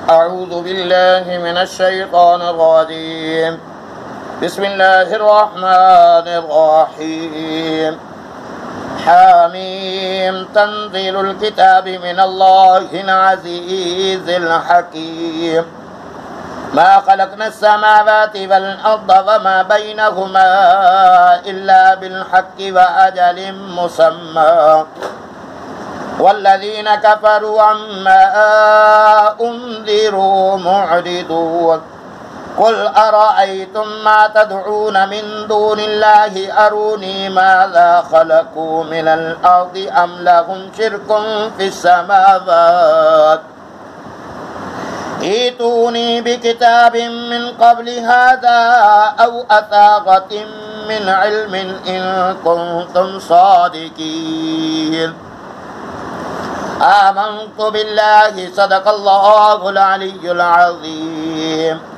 أعوذ بالله من الشيطان الرجيم. بسم الله الرحمن الرحيم. حميم. تنزيل الكتاب من الله العزيز الحكيم. ما خلقنا السماوات والأرض وما بينهما إلا بالحق وأجل مسمى والذين كفروا عما أنذروا معرضون. قل أرأيتم ما تدعون من دون الله أروني ماذا خلقوا من الأرض أم لهم شرك في السماوات ائتوني بكتاب من قبل هذا أو أثارة من علم إن كنتم صادقين. آمنت بالله. صدق الله العلي العظيم.